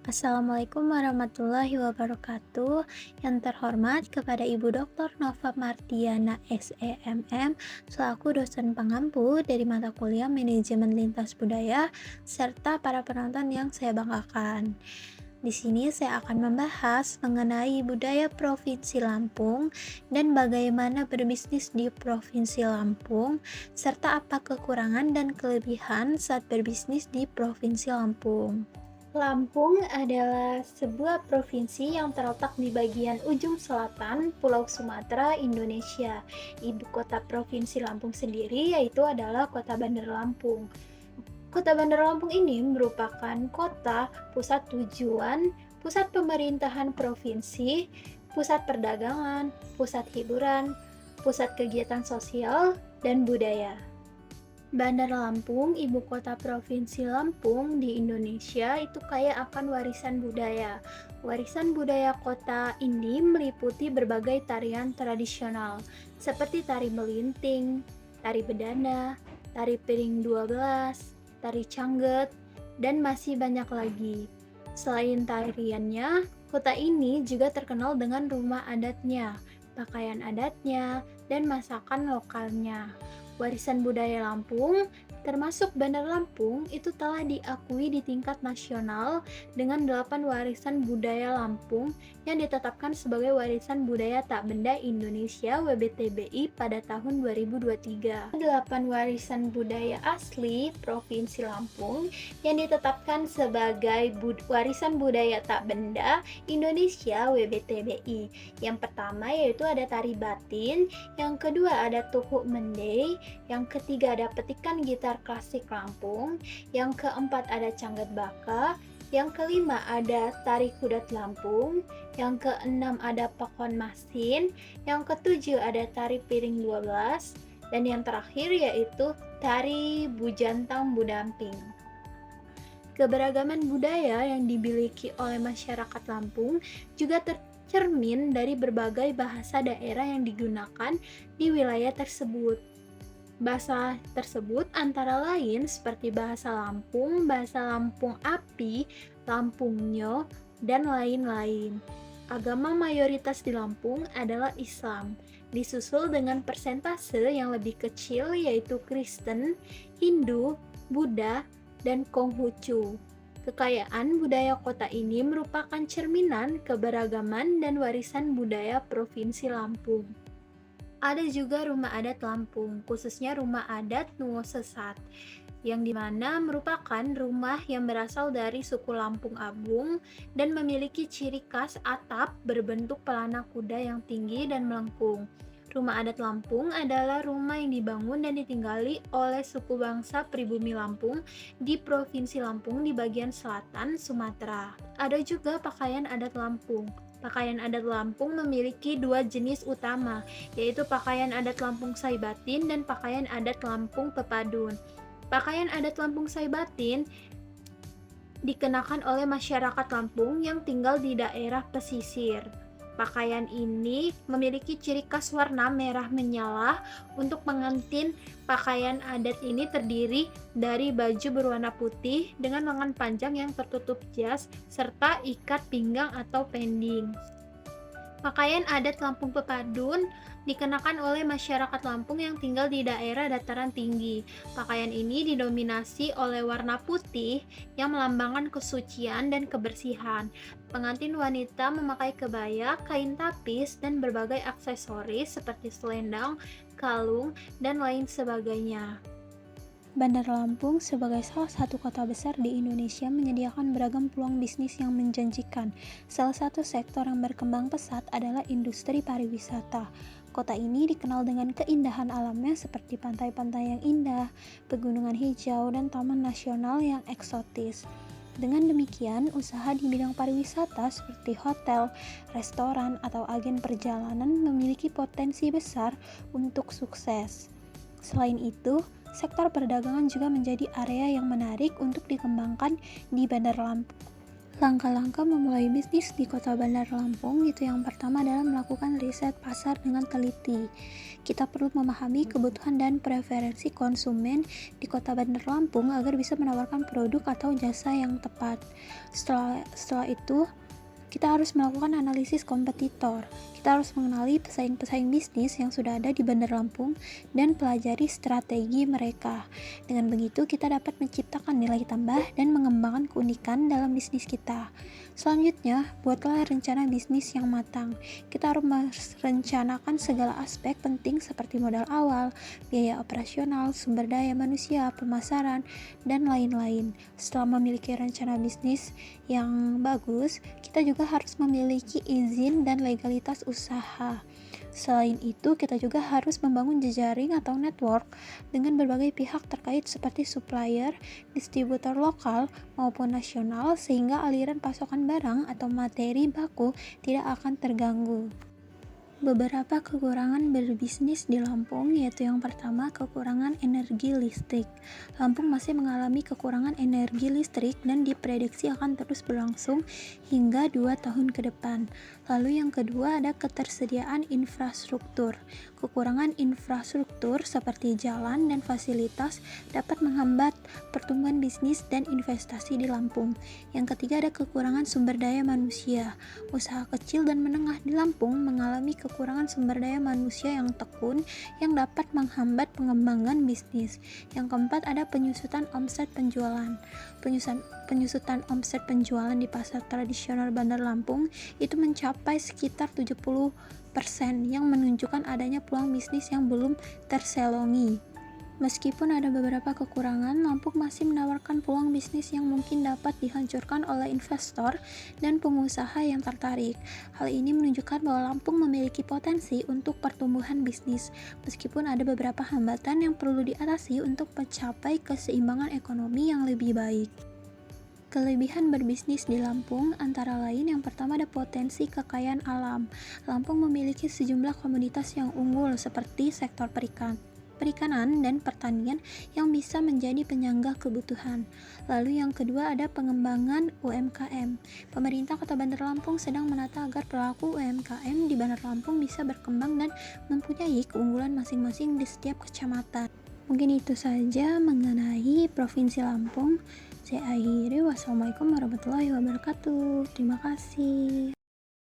Assalamualaikum warahmatullahi wabarakatuh. Yang terhormat kepada Ibu Dr. Nova Mardiana SEMM selaku dosen pengampu dari mata kuliah Manajemen Lintas Budaya serta para penonton yang saya banggakan. Di sini saya akan membahas mengenai budaya Provinsi Lampung dan bagaimana berbisnis di Provinsi Lampung serta apa kekurangan dan kelebihan saat berbisnis di Provinsi Lampung. Lampung adalah sebuah provinsi yang terletak di bagian ujung selatan Pulau Sumatera, Indonesia. Ibu kota Provinsi Lampung sendiri yaitu adalah Kota Bandar Lampung. Kota Bandar Lampung ini merupakan kota pusat tujuan, pusat pemerintahan provinsi, pusat perdagangan, pusat hiburan, pusat kegiatan sosial, dan budaya. Bandar Lampung, ibu kota Provinsi Lampung di Indonesia, itu kaya akan warisan budaya. Warisan budaya kota ini meliputi berbagai tarian tradisional, seperti tari melinting, tari bedana, tari piring 12, tari cangget, dan masih banyak lagi. Selain tariannya, kota ini juga terkenal dengan rumah adatnya, pakaian adatnya, dan masakan lokalnya. Warisan budaya Lampung, termasuk Bandar Lampung, itu telah diakui di tingkat nasional dengan 8 warisan budaya Lampung yang ditetapkan sebagai warisan budaya tak benda Indonesia WBTBI pada tahun 2023. 8 warisan budaya asli Provinsi Lampung yang ditetapkan sebagai warisan budaya tak benda Indonesia WBTBI. Yang pertama yaitu ada tari batin, yang kedua ada tuhu mendey, yang ketiga ada petikan gitar klasik Lampung, yang keempat ada cangget baka, yang kelima ada tari kudat Lampung, yang keenam ada pakon masin, yang ketujuh ada tari piring 12, dan yang terakhir yaitu tari bujantang budamping. Keberagaman budaya yang dimiliki oleh masyarakat Lampung juga tercermin dari berbagai bahasa daerah yang digunakan di wilayah tersebut. Bahasa tersebut antara lain seperti bahasa Lampung Api, Lampungnyo, dan lain-lain. Agama mayoritas di Lampung adalah Islam, disusul dengan persentase yang lebih kecil yaitu Kristen, Hindu, Buddha, dan Konghucu. Kekayaan budaya kota ini merupakan cerminan keberagaman dan warisan budaya Provinsi Lampung. Ada juga rumah adat Lampung, khususnya rumah adat Nuo Sesat, yang dimana merupakan rumah yang berasal dari suku Lampung Abung dan memiliki ciri khas atap berbentuk pelana kuda yang tinggi dan melengkung. Rumah adat Lampung adalah rumah yang dibangun dan ditinggali oleh suku bangsa pribumi Lampung di Provinsi Lampung di bagian selatan Sumatera. Ada juga pakaian adat Lampung. Pakaian adat Lampung memiliki dua jenis utama, yaitu pakaian adat Lampung Saibatin dan pakaian adat Lampung Pepadun. Pakaian adat Lampung Saibatin dikenakan oleh masyarakat Lampung yang tinggal di daerah pesisir. Pakaian ini memiliki ciri khas warna merah menyala. Untuk pengantin, pakaian adat ini terdiri dari baju berwarna putih dengan lengan panjang yang tertutup jas serta ikat pinggang atau pending. Pakaian adat Lampung Pepadun dikenakan oleh masyarakat Lampung yang tinggal di daerah dataran tinggi. Pakaian ini didominasi oleh warna putih yang melambangkan kesucian dan kebersihan. Pengantin wanita memakai kebaya, kain tapis, dan berbagai aksesoris seperti selendang, kalung, dan lain sebagainya. Bandar Lampung sebagai salah satu kota besar di Indonesia menyediakan beragam peluang bisnis yang menjanjikan. Salah satu sektor yang berkembang pesat adalah industri pariwisata. Kota ini dikenal dengan keindahan alamnya seperti pantai-pantai yang indah, pegunungan hijau, dan taman nasional yang eksotis. Dengan demikian, usaha di bidang pariwisata seperti hotel, restoran, atau agen perjalanan memiliki potensi besar untuk sukses. Selain itu, sektor perdagangan juga menjadi area yang menarik untuk dikembangkan di Bandar Lampung. Langkah-langkah memulai bisnis di Kota Bandar Lampung itu yang pertama adalah melakukan riset pasar dengan teliti. Kita perlu memahami kebutuhan dan preferensi konsumen di Kota Bandar Lampung agar bisa menawarkan produk atau jasa yang tepat. Setelah itu, kita harus melakukan analisis kompetitor. Kita harus mengenali pesaing-pesaing bisnis yang sudah ada di Bandar Lampung dan pelajari strategi mereka. Dengan begitu, kita dapat menciptakan nilai tambah dan mengembangkan keunikan dalam bisnis kita. Selanjutnya, buatlah rencana bisnis yang matang. Kita harus merencanakan segala aspek penting seperti modal awal, biaya operasional, sumber daya manusia, pemasaran, dan lain-lain. Setelah memiliki rencana bisnis yang bagus, kita juga harus memiliki izin dan legalitas usaha. Selain itu, kita juga harus membangun jejaring atau network dengan berbagai pihak terkait seperti supplier, distributor lokal maupun nasional sehingga aliran pasokan barang atau materi baku tidak akan terganggu. Beberapa kekurangan berbisnis di Lampung yaitu yang pertama kekurangan energi listrik. Lampung masih mengalami kekurangan energi listrik dan diprediksi akan terus berlangsung hingga 2 tahun ke depan. Lalu yang kedua ada ketersediaan infrastruktur. Kekurangan infrastruktur seperti jalan dan fasilitas dapat menghambat pertumbuhan bisnis dan investasi di Lampung. Yang ketiga ada kekurangan sumber daya manusia. Usaha kecil dan menengah di Lampung mengalami kekurangan sumber daya manusia yang tekun yang dapat menghambat pengembangan bisnis. Yang keempat ada penyusutan omset penjualan. Penyusutan omset penjualan di pasar tradisional Bandar Lampung itu mencapai sekitar 70% yang menunjukkan adanya peluang bisnis yang belum terselongi. Meskipun ada beberapa kekurangan, Lampung masih menawarkan peluang bisnis yang mungkin dapat dihancurkan oleh investor dan pengusaha yang tertarik. Hal ini menunjukkan bahwa Lampung memiliki potensi untuk pertumbuhan bisnis, meskipun ada beberapa hambatan yang perlu diatasi untuk mencapai keseimbangan ekonomi yang lebih baik. Kelebihan berbisnis di Lampung antara lain yang pertama ada potensi kekayaan alam. Lampung memiliki sejumlah komoditas yang unggul seperti sektor perikanan dan pertanian yang bisa menjadi penyangga kebutuhan. Lalu yang kedua ada pengembangan UMKM. Pemerintah Kota Bandar Lampung sedang menata agar pelaku UMKM di Bandar Lampung bisa berkembang dan mempunyai keunggulan masing-masing di setiap kecamatan. Mungkin itu saja mengenai Provinsi Lampung. Saya akhiri. Wassalamualaikum warahmatullahi wabarakatuh. Terima kasih.